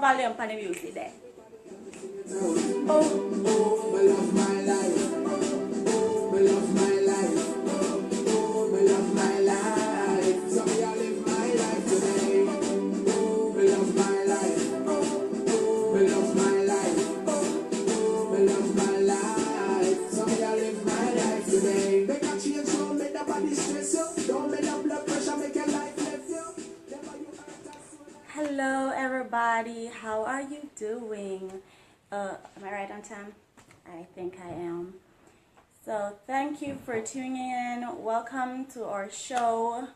volume on the music there. Oh, oh, I love my life. Oh, I love my life. Oh, I love my life. So I live my life today. Oh, I love my life. Oh, I love my life. Oh, I love my life. So I live my life today. Make a change, don't make the body stress you. Don't make the blood pressure make your life lift you. Hello everybody, how are you doing? Am I right on time? I think I am. So thank you for tuning in. Welcome to our show.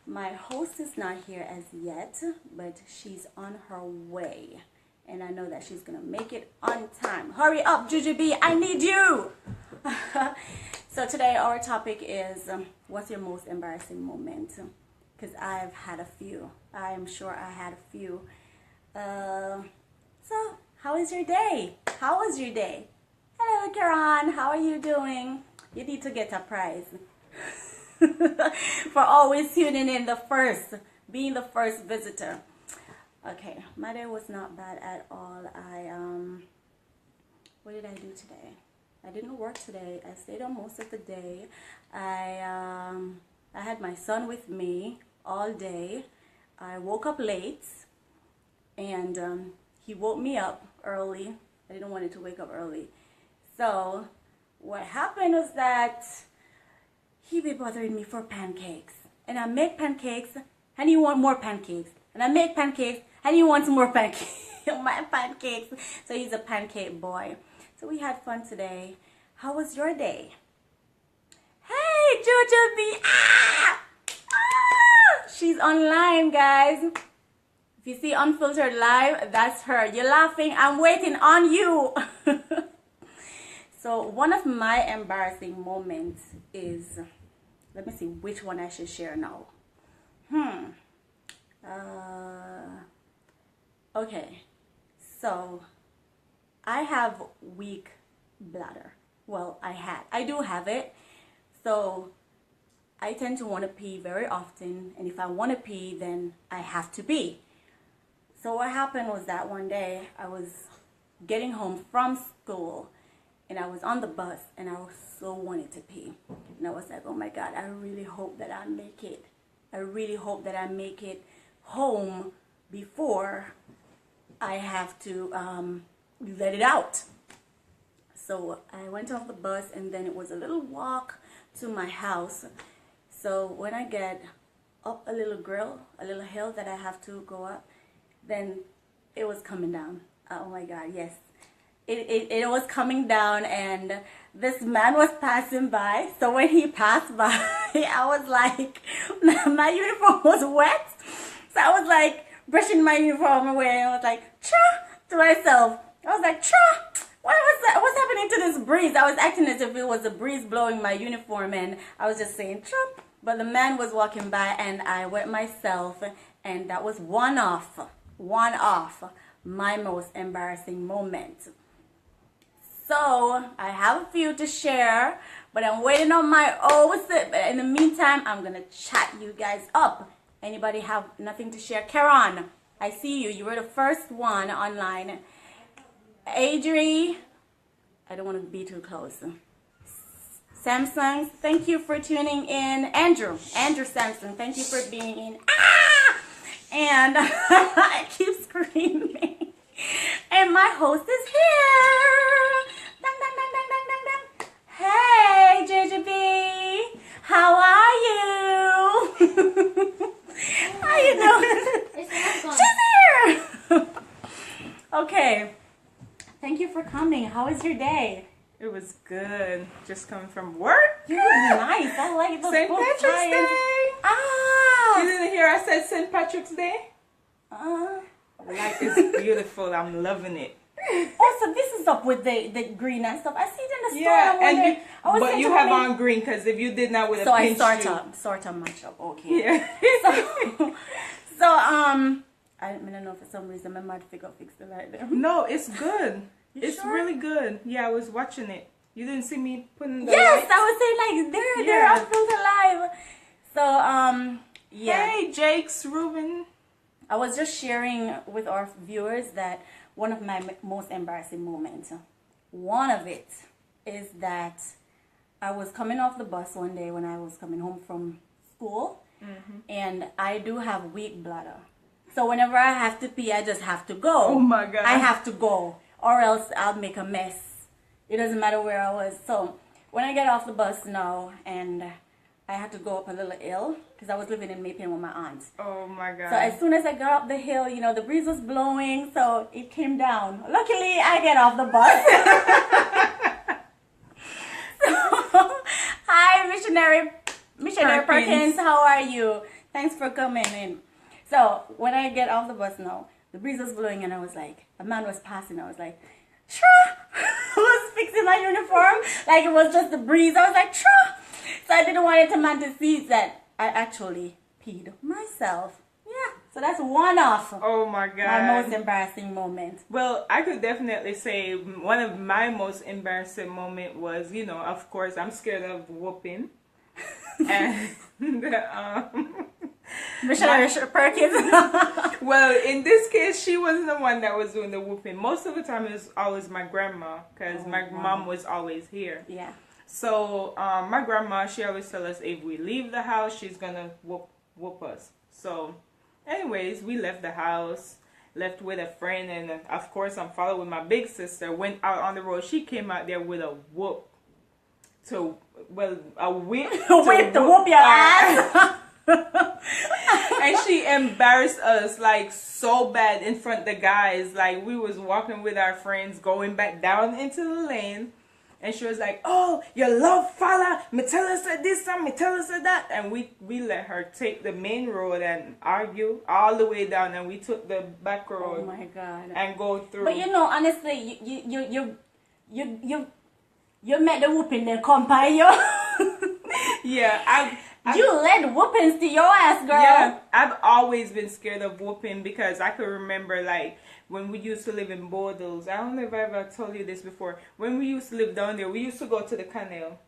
My host is not here as yet, but she's on her way. And I know that she's going to make it on time. Hurry up, Jujubee, I need you! So today our topic is, what's your most embarrassing moment? Because I've had a few. I'm sure I had a few. So, how is your day? How was your day? Hello, Karan. How are you doing? You need to get a prize for always tuning in being the first visitor. Okay, my day was not bad at all. What did I do today? I didn't work today. I stayed on most of the day. I had my son with me all day. I woke up late and he woke me up early. I didn't want it to wake up early. So what happened was that he be bothering me for pancakes. And I make pancakes and he want more pancakes. And I make pancakes and he wants more pancakes. My pancakes. So he's a pancake boy. So we had fun today. How was your day? Hey, Jujubee! Ah! She's online, guys. If you see Unfiltered Live, that's her. You're laughing. I'm waiting on you. So one of my embarrassing moments is, let me see which one I should share now. Okay. So I have weak bladder. Well, I do have it. So I tend to want to pee very often, and if I want to pee, then I have to pee. So what happened was that one day I was getting home from school and I was on the bus and I was so wanted to pee. And I was like, oh my God, I really hope that I make it. I really hope that I make it home before I have to let it out. So I went off the bus and then it was a little walk to my house. So when I get up a little hill that I have to go up, then it was coming down. Oh my God, yes. It was coming down and this man was passing by. So when he passed by, I was like, my uniform was wet. So I was like brushing my uniform away and I was like, cha, to myself. I was like, cha. What was that? What's happening to this breeze? I was acting as if it was a breeze blowing my uniform and I was just saying, chop. But the man was walking by and I wet myself and that was one off my most embarrassing moment. So I have a few to share, but I'm waiting on my but in the meantime, I'm going to chat you guys up. Anybody have nothing to share? Karan, I see you. You were the first one online. Adri, I don't want to be too close. Samsung, thank you for tuning in. Andrew Samson, thank you for being in. Ah! And I keep screaming. And my host is here. Dang, dang, dang, dang, dang, dang, dang. Hey, Jujubee, how are you? How you doing? She's here. Okay. Thank you for coming. How was your day? It was good. Just coming from work. You're nice. I like the St. Patrick's Day. Ah. You didn't hear I said St. Patrick's Day? Like, it's beautiful. I'm loving it. Also, this is up with the green and stuff. I see it in the store. Yeah, but you have on green because if you did not with so a pinch I sort of match up. Okay. Yeah. I don't know, for some reason my mouth fix the light there. No, it's good. It's sure? really good. Yeah, I was watching it. You didn't see me putting the Yes, lights? I was saying like they're Yeah. Unfiltered Live. So yeah. Hey, Jakes, Ruben. I was just sharing with our viewers that one of my most embarrassing moments, one of it is that I was coming off the bus one day when I was coming home from school, and I do have weak bladder. So whenever I have to pee, I just have to go. Oh my God. I have to go, or else I'll make a mess. It doesn't matter where I was. So when I get off the bus now, and I had to go up a little hill because I was living in Maypen with my aunt. Oh my God. So as soon as I got up the hill, you know, the breeze was blowing, so it came down. Luckily, I get off the bus. So, hi, missionary Perkins. How are you? Thanks for coming in. So when I get off the bus now, the breeze was blowing, and I was like, a man was passing. I was like, sure. I was fixing my uniform like it was just the breeze. I was like, sure. So I didn't want the man to see that I actually peed myself. Yeah. So that's one of Oh my God. my most embarrassing moment. Well, I could definitely say one of my most embarrassing moment was, you know, of course, I'm scared of whooping. And Missionary Perkins. well, in this case, she wasn't the one that was doing the whooping. Most of the time, it was always my grandma, because my mom was always here. Yeah. So my grandma, she always tell us if we leave the house, she's gonna whoop us. So anyways, we left the house, left with a friend, and of course I'm following my big sister. Went out on the road. She came out there with a whoop. A whip. Whip to whoop your ass. And she embarrassed us like so bad in front of the guys. Like we was walking with our friends going back down into the lane, and she was like, "Oh, your love fella, me tell us this and me tell us that," and we let her take the main road and argue all the way down, and we took the back road. Oh my God. And go through. But you know, honestly, you met the whooping then come by you. Yeah, You led whoopings to your ass, girl. Yeah, I've always been scared of whooping because I could remember like when we used to live in Bordeaux. I don't know if I ever told you this before. When we used to live down there, we used to go to the canal.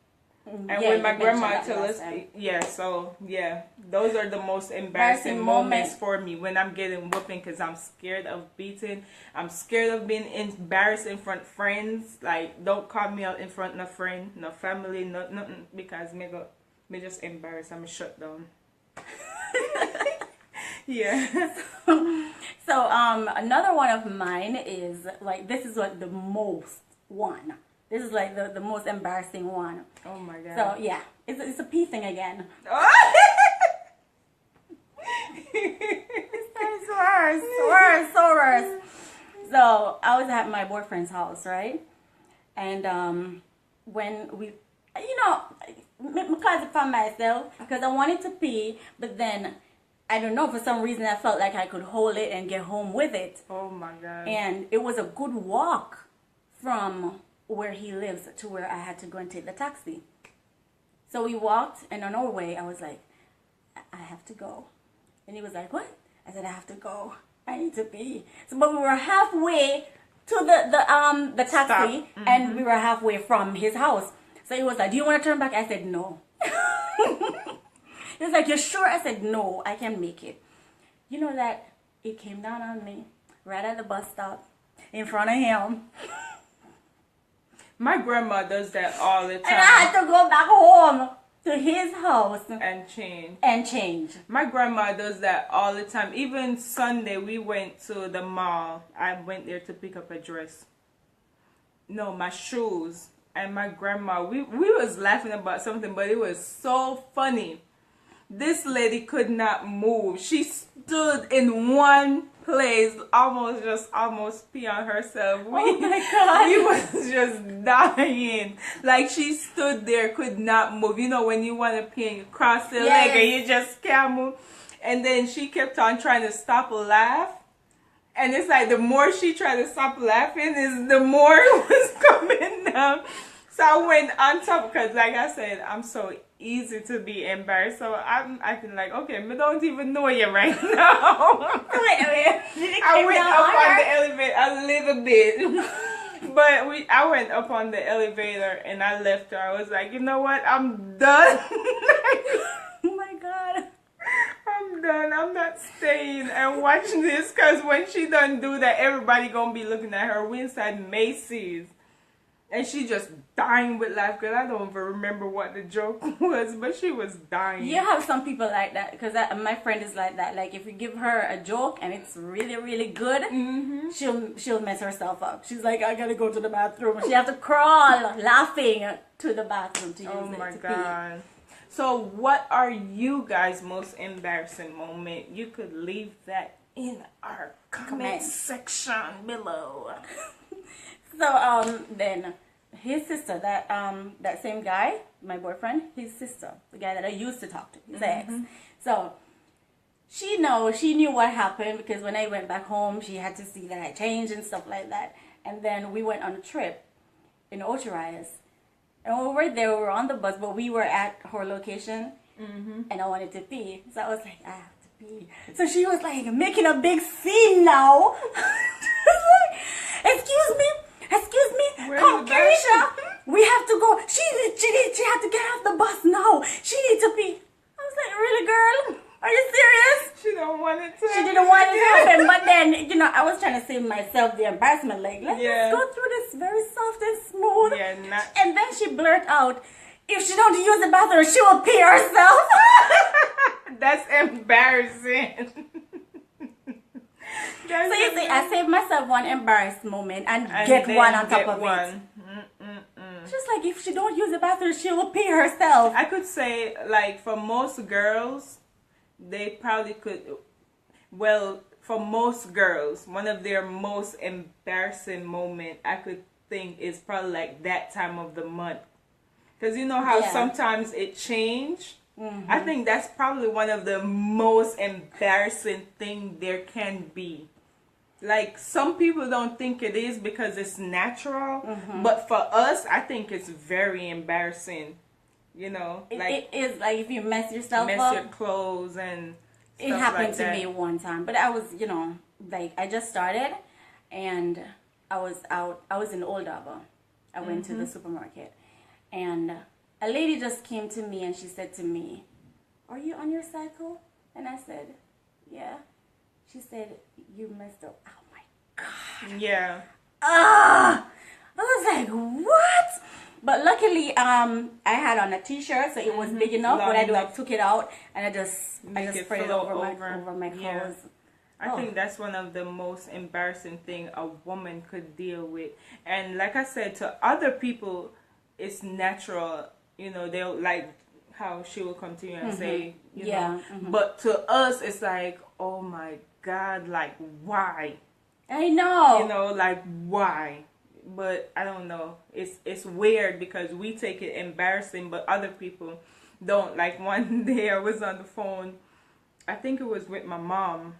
And Yeah, when my you grandma mentioned that tell last us, time. yeah, so yeah, those are the most embarrassing Embarrassing moments moment. for me when I'm getting whooping because I'm scared of beating. I'm scared of being embarrassed in front of friends. Like, don't call me out in front of a friend, no family, nothing, because me just embarrassed. I'm shut down. Yeah. So another one of mine is like, this is like the most one. This is like the most embarrassing one. Oh my God. So yeah, it's a pee thing again. It's worse, so worse. So I was at my boyfriend's house, right? And when we, you know, because I found myself, because I wanted to pee, but then I don't know, for some reason I felt like I could hold it and get home with it. Oh my God. And it was a good walk from where he lives to where I had to go and take the taxi. So we walked, and on our way, I was like, I have to go. And he was like, what? I said, I have to go. I need to pee. So, but we were halfway to the taxi, and we were halfway from his house. So he was like, do you want to turn back? I said, no. He was like, you sure? I said, no, I can make it. You know that it came down on me right at the bus stop in front of him. My grandma does that all the time. And I had to go back home to his house and change. and change. My grandma does that all the time. Even Sunday, we went to the mall. I went there to pick up a dress. No, my shoes. And my grandma, we was laughing about something, but it was so funny. This lady could not move. She stood in one place, almost pee on herself. Oh my God. We was just dying. Like, she stood there, could not move. You know, when you want to pee and you cross your leg and you just can't move. And then she kept on trying to stop a laugh. And it's like the more she tried to stop laughing, is the more it was coming down. So I went on top because, like I said, I'm so easy to be embarrassed. So I'm acting like, okay, I don't even know you right now. I went up on the elevator a little bit. But I went up on the elevator and I left her. I was like, you know what? I'm done. Oh my God. I'm I'm done. I'm not staying and watching this because when she done do that, everybody gonna be looking at her. We inside Macy's. And she just dying with laugh. Girl, I don't even remember what the joke was, but she was dying. You have some people like that because my friend is like that. Like if you give her a joke and it's really really good, she'll mess herself up. She's like, I gotta go to the bathroom. She has to crawl laughing to the bathroom to use Oh it my to God. So what are you guys' most embarrassing moment? You could leave that in our comment section below. So then his sister, that same guy, my boyfriend, his sister, the guy that I used to talk to, his ex. So she knew what happened because when I went back home, she had to see that I changed and stuff like that. And then we went on a trip in Ocho Rios. And when we were there, we were on the bus, but we were at her location, and I wanted to pee. So I was like, I have to pee. So she was like making a big scene now. Excuse me, Where's come, the Keisha, we have to go. She had to get off the bus now. She needs to pee. I was like, really, girl? Are you serious? She don't want it to She didn't want it to happen, but then, I was trying to save myself the embarrassment. Like, let's Yeah. just go through this very soft and smooth. Yeah, not. And then she blurted out, if she don't use the bathroom, she will pee herself. That's embarrassing. So you see, I saved myself one embarrassed moment and get then one on top get of one. it. Just like if she don't use the bathroom, she will pee herself. I could say, like, for most girls, they probably could. Well, for most girls, one of their most embarrassing moment I could think is probably like that time of the month. Because you know how Yeah. sometimes it change. I think that's probably one of the most embarrassing thing there can be. Like, some people don't think it is because it's natural, but for us, I think it's very embarrassing. Like It is like if you mess yourself mess up. your clothes and It stuff happened like to that. me one time, but I was, like I just started, and I was in Old Harbor. I went to the supermarket, and a lady just came to me and she said to me, "Are you on your cycle?" And I said, "Yeah." She said, "You messed up." Oh my God. Yeah. I was like, "What?" But luckily, I had on a t-shirt, so it was big enough. Long What I enough. took it out and I just It sprayed it flow over my Yeah. clothes. I think that's one of the most embarrassing thing a woman could deal with. And like I said, to other people, it's natural. They'll like how she will come to you and say, Yeah, But to us, it's like, oh my God, like why? I know. Like why? But I don't know. It's weird because we take it embarrassing, but other people don't. Like one day I was on the phone. I think it was with my mom.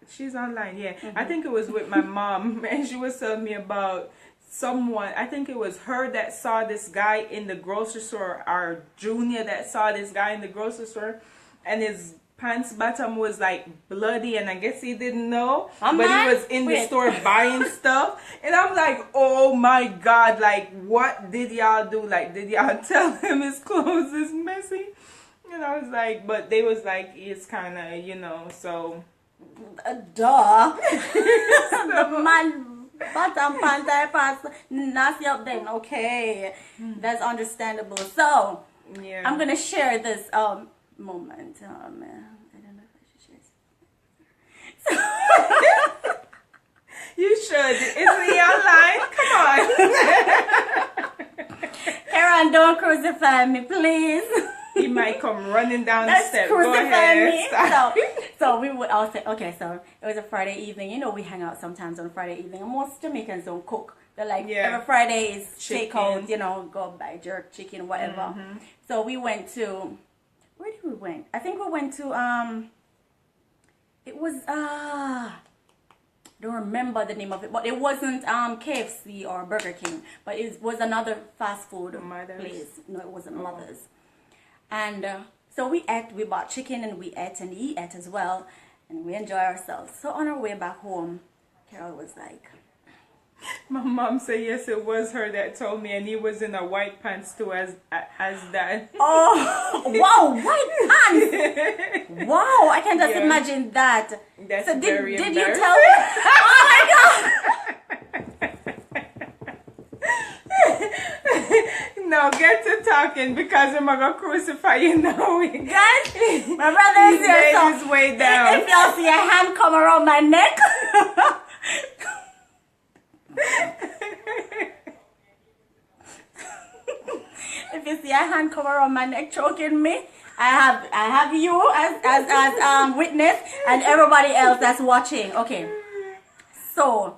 She's online, yeah. I think it was with my mom, and she was telling me about someone. I think it was her that saw this guy in the grocery store, or Junior that saw this guy in the grocery store, and his pants bottom was like bloody, and I guess he didn't know, but he was in the store buying stuff, and I'm like, oh my God, like what did y'all do? Like, did y'all tell him his clothes is messy? And I was like, but they was like, it's kind of, so. Duh. The man bottom pants nasty up then. Okay, that's understandable. So Yeah. I'm gonna share this moment. I don't know if I should share this. You should. Isn't he online? Come on. Aaron, don't crucify me, please. He might come running down the That's steps. Go crucify ahead. me. Stop. So we would all say, okay, so it was a Friday evening. We hang out sometimes on Friday evening. And most Jamaicans don't cook. They're like, Yeah. every Friday is Chicken. takeout, go buy jerk, chicken, whatever. So we went to, where did we went? I think we went to, it was, I don't remember the name of it, but it wasn't KFC or Burger King, but it was another fast food Mother's. place. No, it wasn't Mother's. And so we ate, we bought chicken and we ate, and he ate as well, and we enjoy ourselves. So on our way back home, Carol was like, My mom said yes, it was her that told me, and he was in a white pants too, as that. Oh, wow, white pants. Wow, I can just Yeah. imagine that. That's So very did you embarrassing. tell me? Oh my god. No, get to talking because I'm gonna crucify you now. Guys, my brother is He here, laid so his way down. if y'all see a hand come around my neck, if you see a hand come around my neck choking me, I have you as witness and everybody else that's watching. Okay, so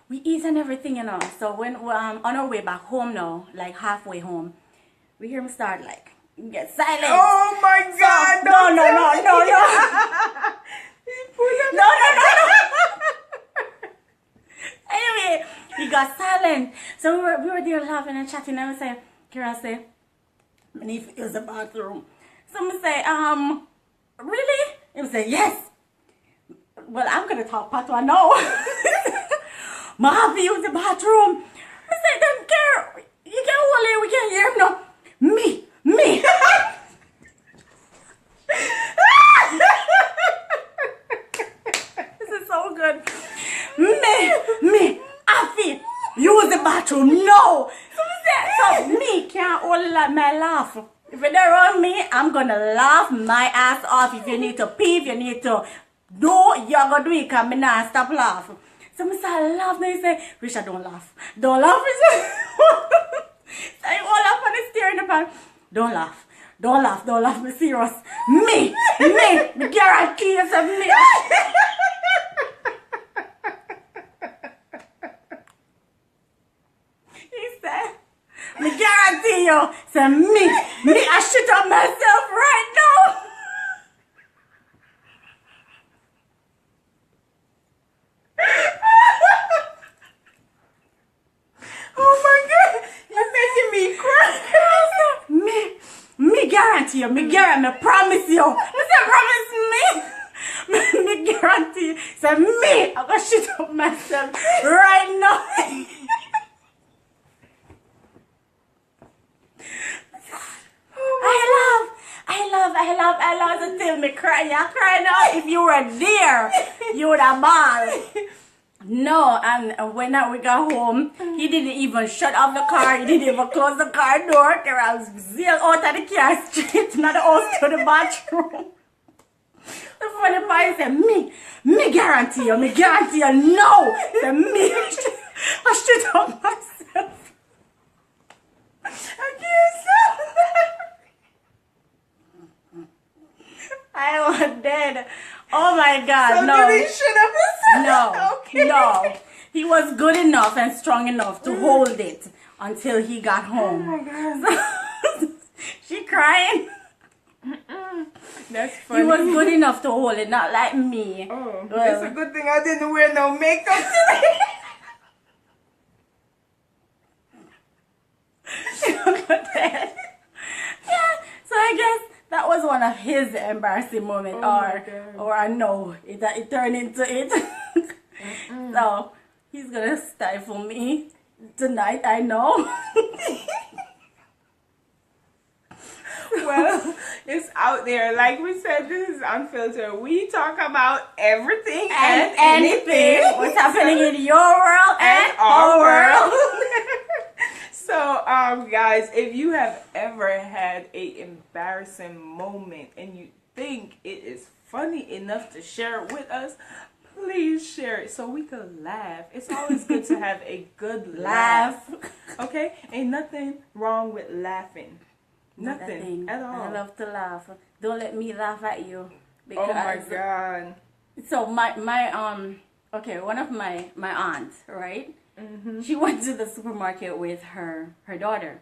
we eat and everything, you know. So when on our way back home now, like halfway home, we hear him start like get silent. Oh my God! No, don't no, tell no, me. no, no. He put him- No, no, no, no. Anyway, he got silent. So we were there laughing and chatting, and we say, Kira say, I need to use the bathroom. So we say, really? He would say, yes. Well, I'm gonna talk patois now. I have to use the bathroom. I said, then Kira, you can't hold it, we can't hear him now. Me. This is so good. Me, Afi, use the bathroom. No. So me can't hold my laugh. If you're there on me, I'm gonna laugh my ass off. If you need to pee, if you need to do, you're gonna do it because me not stop laughing. So I start laugh. Then he say, Risha, don't laugh. Don't laugh, Risha. So I all up on the stair in the pan. Don't laugh. Don't laugh. Don't laugh. Me serious. Me guarantee you some me. He said, me guarantee you, say me, I shit up myself right now. Oh my God! You're making me cry. Me guarantee you, me promise you. Me say promise me. Me guarantee you. Say me, I'm gonna shit up myself right now. I love until me cry. You cry now. If you were there, you would have bawled. No, and when we got home, he didn't even shut off the car. He didn't even close the car door. I was zeal out of the car straight to the house to the bathroom. The funny part is that me guarantee you, no. Say me, I should have myself. I can't stop. I was dead. Oh my God, So no. did he shut up his No, Okay. no. He was good enough and strong enough to hold it until he got Oh home. my God. She crying. That's funny. He was good enough to hold it, not like me. Oh, Well, it's a good thing I didn't wear no makeup today. yeah, so I guess that was one of his embarrassing moments, Oh my God. or I know it turned into it. So he's gonna stifle me tonight. I know. Well, it's out there. Like we said, this is Unfiltered. We talk about everything and anything. What's happening in your world and our our world. So, guys, if you have ever had a embarrassing moment and you think it is funny enough to share it with us, please share it so we can laugh. It's always good to have a good laugh. Okay? Ain't nothing wrong with laughing. Nothing at all. I love to laugh. Don't let me laugh at you. Oh my God. So okay, one of my aunts, right? Mm-hmm. She went to the supermarket with her daughter.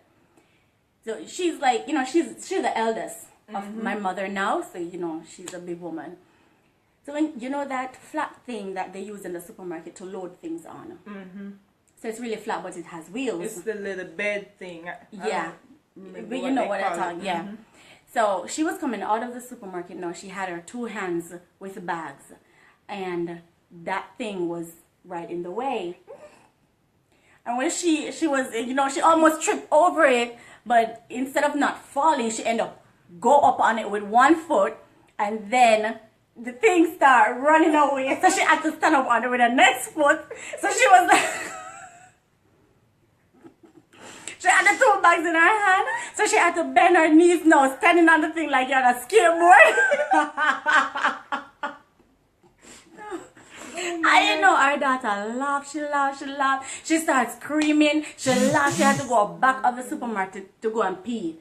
So she's like, she's the eldest of my mother now. So she's a big woman. So when that flat thing that they use in the supermarket to load things on. Mm-hmm. So it's really flat, but it has wheels. It's the little bed thing. Yeah. But you know what I'm talking. Yeah. Mm-hmm. So she was coming out of the supermarket. Now she had her two hands with bags, and that thing was right in the way. And when she was, she almost tripped over it, but instead of not falling, she ended up go up on it with one foot, and then the thing started running away. So she had to stand up on it with her next foot. So she was like, she had the two bags in her hand, so she had to bend her knees now, standing on the thing like you're on a skateboard. I know our daughter laughed, she laughed, she laughed. She started screaming, she laughed. She had to go back of the supermarket to go and pee.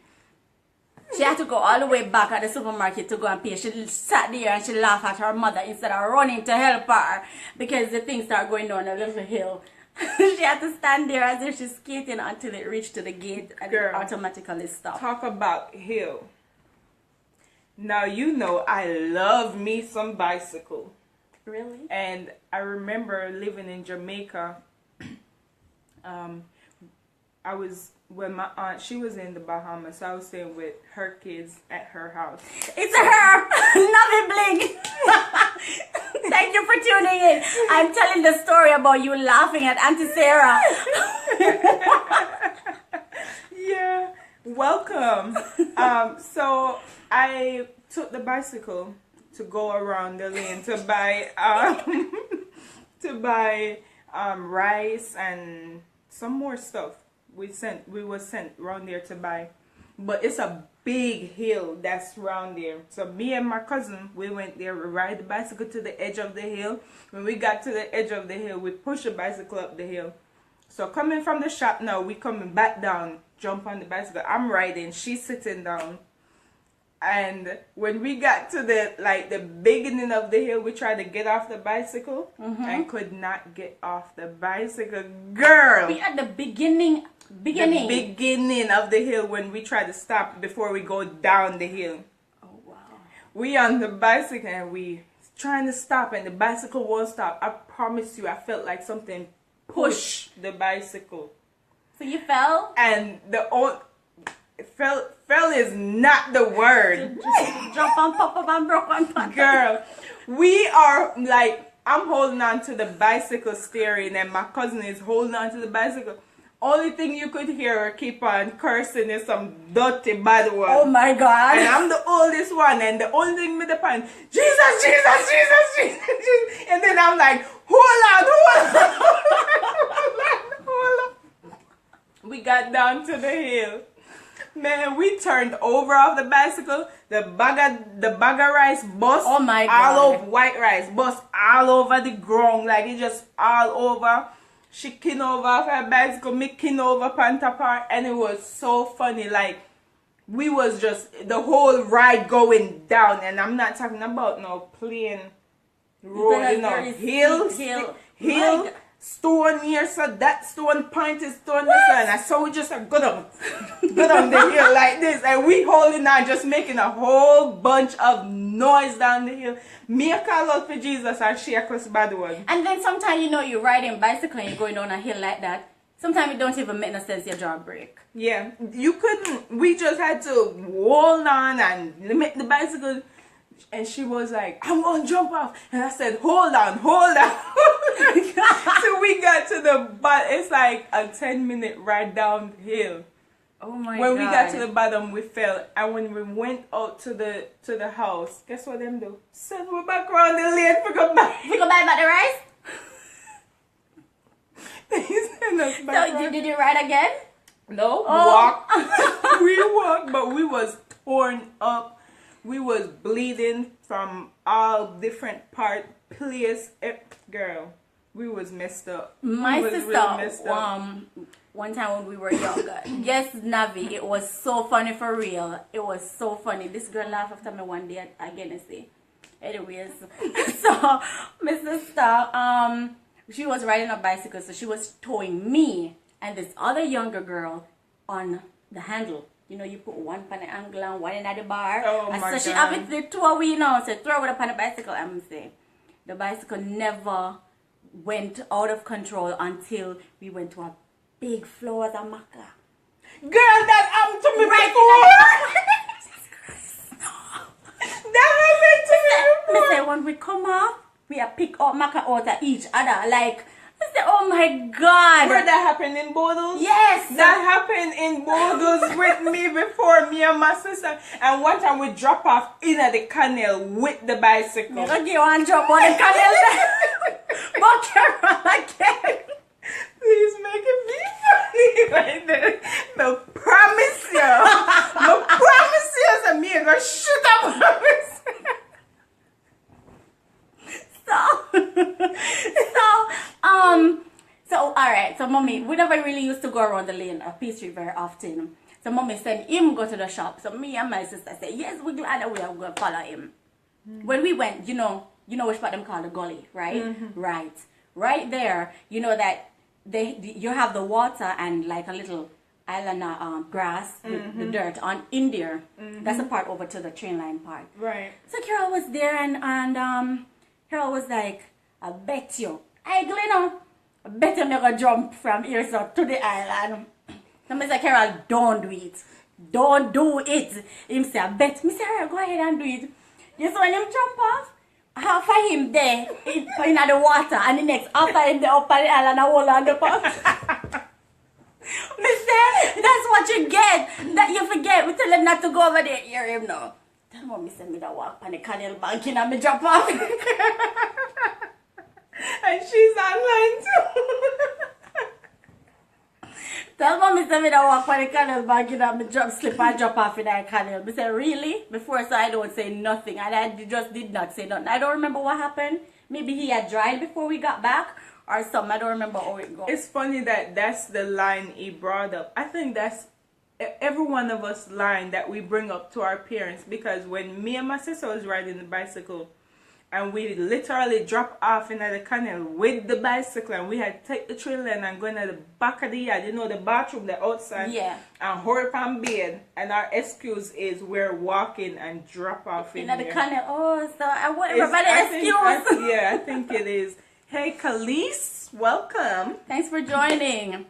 She had to go all the way back at the supermarket to go and pee. She sat there and she laughed at her mother instead of running to help her because the thing started going down a little hill. She had to stand there as if she's skating until it reached to the gate and Girl, it automatically stopped. Talk about hill. Now you know I love me some bicycle. Really? And I remember living in Jamaica. When my aunt, she was in the Bahamas, so I was staying with her kids at her house. It's her, Navi Bling. Thank you for tuning in. I'm telling the story about you laughing at Auntie Sarah. Yeah, welcome. So I took the bicycle to go around the lane to buy rice and some more stuff. We were sent around there to buy, but it's a big hill that's around there. So me and my cousin, we went there. We ride the bicycle to the edge of the hill. When we got to the edge of the hill, we pushed the bicycle up the hill. So coming from the shop now, we coming back down, jump on the bicycle. I'm riding, she's sitting down. And when we got to the beginning of the hill, we tried to get off the bicycle and could not get off the bicycle. Girl! We at the beginning. The beginning of the hill when we tried to stop before we go down the hill. Oh, wow. We on the bicycle and we trying to stop and the bicycle won't stop. I promise you, I felt like something pushed the bicycle. So you fell? And fell is not the word. Jump on, pop up, and broke on. Girl, we are like, I'm holding on to the bicycle steering and my cousin is holding on to the bicycle. Only thing you could hear her keep on cursing is some dirty bad word. Oh my God. And I'm the oldest one and the only thing with the pan, Jesus, Jesus, Jesus, Jesus, Jesus. And then I'm like, hold on. We got down to the hill. Man, we turned over off the bicycle. The bag of rice bust. Oh my God. All over white rice bust all over the ground. Like it just all over. She kin over off her bicycle, me kin over Pantapar, and it was so funny. Like we was just the whole ride going down, and I'm not talking about no plain road, you know, hill, stone here, so that stone point is stone this one, and so we just go down the hill like this, and we holding on, just making a whole bunch of noise down the hill. Me a call out for Jesus and she a cuss bad one. And then sometimes you're riding bicycle and you're going down a hill like that. Sometimes it don't even make no sense your jaw break. Yeah, you couldn't. We just had to hold on and make the bicycle. And she was like, I'm gonna jump off. And I said, hold on. So we got to it's like a 10-minute ride down the hill. Oh my God. When we got to the bottom, we fell. And when we went out to the house, guess what them do? Send we back around the lane for go back. You go buy back the rice? They send us back. So did you ride again? No, Oh. we walked, but we was torn up. We was bleeding from all different place. Girl, we was messed up. My we was sister, really messed up. one time when we were younger, yes, Navi, it was so funny for real. It was so funny. This girl laughed after me one day again, I say. Anyways, so my sister, she was riding a bicycle, so she was towing me and this other younger girl on the handle. You know, you put one on the angle and one in the bar. Oh and my so she God. have it the two of we now, so throw it up on the bicycle. I'm saying the bicycle never went out of control until we went to a big floor of Maca. Girl, that happened to me Right before. That happened to me Me before. say when we come off, we are pick up Maca out of each other. Like, I said, oh my God. Where that happened in Bodles? Yes. That happened in Bodles with me before, me and my sister. And one time we drop off in at the canal with the bicycle. I'm going to one drop on the canal. But Carol again. Please make it be funny like that. No promise you. No promise you that me gonna shoot up promise. So all right. So mommy, we never really used to go around the lane of Peace Street very often. So mommy sent him go to the shop. So me and my sister said, yes, we're glad that we are going to follow him. When we went, you know which part them call the gully, right? Right there, you know that you have the water and like a little island grass with the dirt in there. That's the part over to the train line part. Right. So Carol was there and Carol was like, I bet you, hey Glenna, I bet you never jump from here so to the island. So I said, Carol, don't do it. Don't do it. Him say, I bet. Me say, alright, go ahead and do it. You saw when him jump off? Half of him there in the water and the next after him there up on the island and hold on the pump. Me say, that's what you get. That you forget. We tell him not to go over there. Hear him now. Tell mommy send me that walk on the canal bank and me drop off. And she's online too. Tell mommy send me that walk on the canal bank and me slip and drop off in that canal. Me say, really? Before so I don't say nothing. And I just did not say nothing. I don't remember what happened. Maybe he had dried before we got back or something. I don't remember how it goes. It's funny that that's the line he brought up. I think that's every one of us line that we bring up to our parents, because when me and my sister was riding the bicycle and we literally drop off in the canal with the bicycle and we had to take the trail line and go in at the back of the yard, the bathroom, the outside, and hurry up and bed, and our excuse is we're walking and drop off in the canal. Oh, so I want everybody excuse. I think it is. Hey Khalees, welcome. Thanks for joining.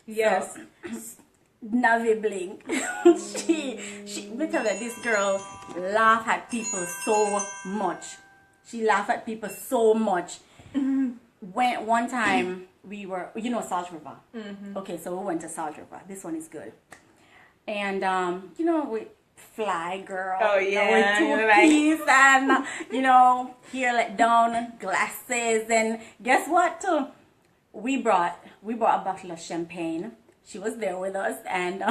Yes. So, Navi Blink. she me tell you, this girl laugh at people so much. She laughed at people so much. When one time we were, Salt River. Okay, so we went to Salt River. This one is good. And we fly girl. Oh yeah. With 2 piece and hair let down, glasses, and guess what? Too, we brought a bottle of champagne. She was there with us, and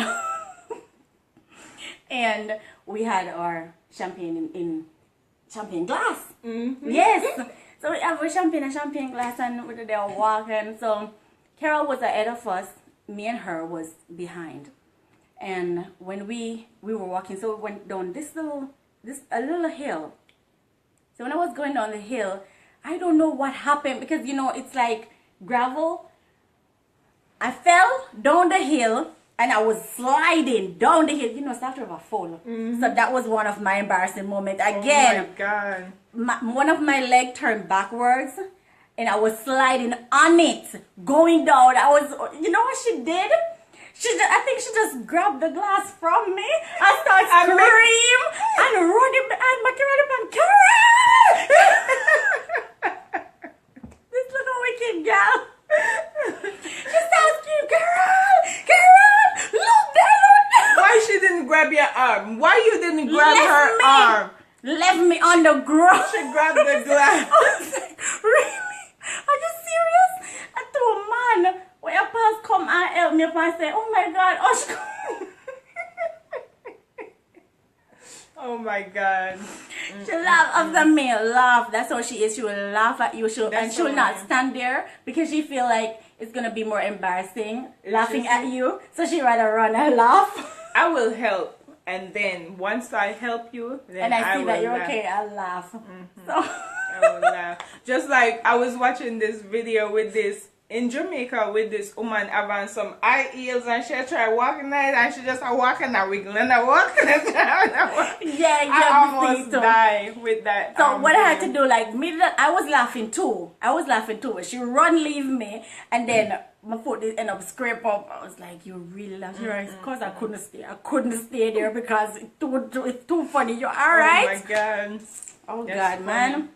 and we had our champagne in champagne glass. Yes. So we have a champagne glass, and we were there walking. So Carol was ahead of us. Me and her was behind. And when we were walking, so we went down a little hill. So when I was going down the hill, I don't know what happened because it's like gravel. I fell down the hill and I was sliding down the hill. Salt River full. So that was one of my embarrassing moments. Again, oh my God. One of my leg turned backwards and I was sliding on it, going down. I was, what she did? I think she just grabbed the glass from me and started screaming and running behind my Carol. This little wicked girl. She started screaming, Carol, look there. Why she didn't grab your arm? Why you didn't grab her arm? Left me on the ground. She grabbed the glass. I was like, really? Are you serious? I told man, when your pals come and help me up and say, oh my God, Oshko. Oh my God. She laughed after me, laugh. That's how she is. She will laugh at you. She will not stand there because she feel like it's going to be more embarrassing laughing at you. So she rather run and laugh. I will help. And then once I help you, then and I see that you're laugh. okay, I'll laugh. So. I will laugh. Just like I was watching this video with this in Jamaica with this woman having some high heels and she tried walking there and she just walking and wiggling and walking and yeah, I almost died with that. So what I had to do, like me, I was laughing too. She run, leave me, and then my foot end up scrape up. I was like, you really laugh, right? Because I couldn't stay there because it's too funny. You're all right? Oh my God. Oh That's God, man.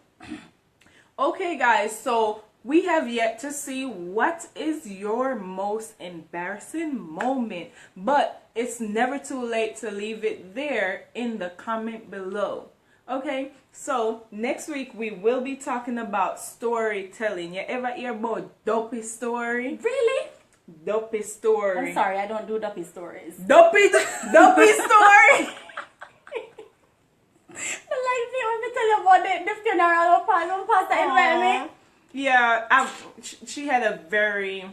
Okay, guys. So we have yet to see what is your most embarrassing moment, but it's never too late to leave it there in the comment below. Okay, so next week we will be talking about storytelling. You ever hear about dopey story? Really? Dopey story. I'm sorry, I don't do duppy stories. Dopey story. Like, let me tell you about the funeral of Pastor invited me. Yeah, she had a very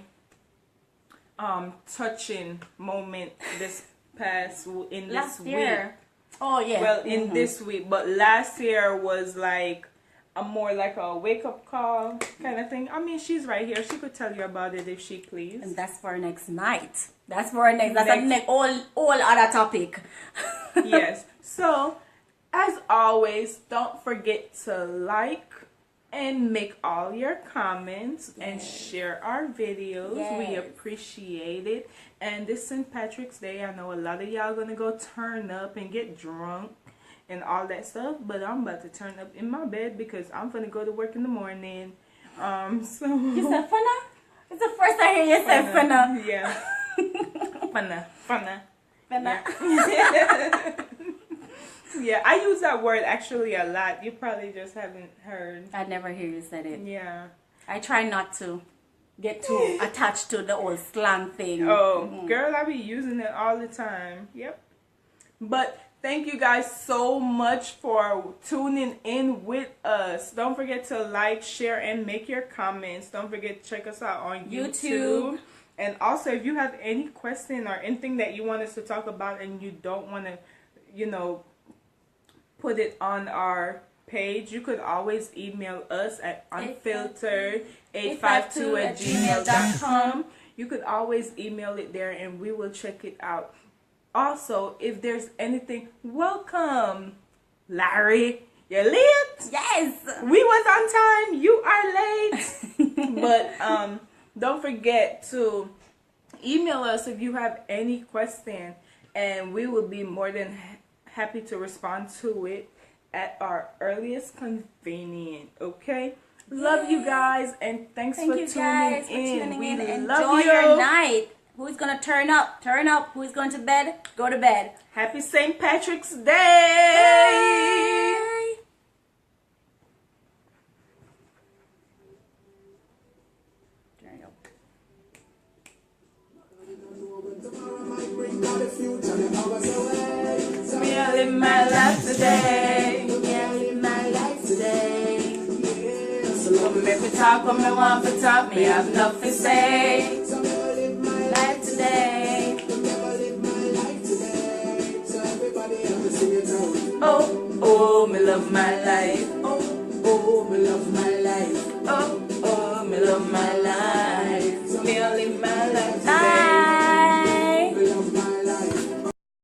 touching moment this Last week. year. Oh yeah. Well, in this week, but last year was like more like a wake up call kind of thing. I mean, she's right here. She could tell you about it if she please. And that's for next night. That's for next. That's a next all other topic. Yes. So, as always, don't forget to like and make all your comments and share our videos. We Yes. appreciate it. And this St. Patrick's Day, I know a lot of y'all gonna go turn up and get drunk and all that stuff, but I'm about to turn up in my bed because I'm gonna go to work in the morning. You said funna? It's the first I hear you say funna. Yeah. Funna. Funna. Yeah, I use that word actually a lot. You probably just haven't heard. I never hear you said it. Yeah. I try not to get too attached to the old slang thing. Oh, girl, I be using it all the time. Yep. But thank you guys so much for tuning in with us. Don't forget to like, share, and make your comments. Don't forget to check us out on YouTube. And also, if you have any question or anything that you want us to talk about and you don't want to, put it on our page, you could always email us at unfiltered852@gmail.com. You could always email it there and we will check it out. Also, if there's anything, welcome, Larry. You're late. Yes. We was on time. You are late. But don't forget to email us if you have any question, and we will be more than happy to respond to it at our earliest convenience. Okay? Love you guys, and thanks Thank for you tuning guys for in. tuning We in. love Enjoy you. your night. Who's gonna turn up? Turn up. Who's going to bed? Go to bed. Happy St. Patrick's Day. Bye. There you go. Tomorrow might bring out the future, the hours away. So Me, I live my life today. Yeah, live my life today. so Come make me talk, come me want to talk, me have nothing to say. never live my Life today. never live my life today. So everybody have to sing it out. Oh, oh, me love my life. Oh, me love my life. Oh, oh, me love my life. Me, I live my life today.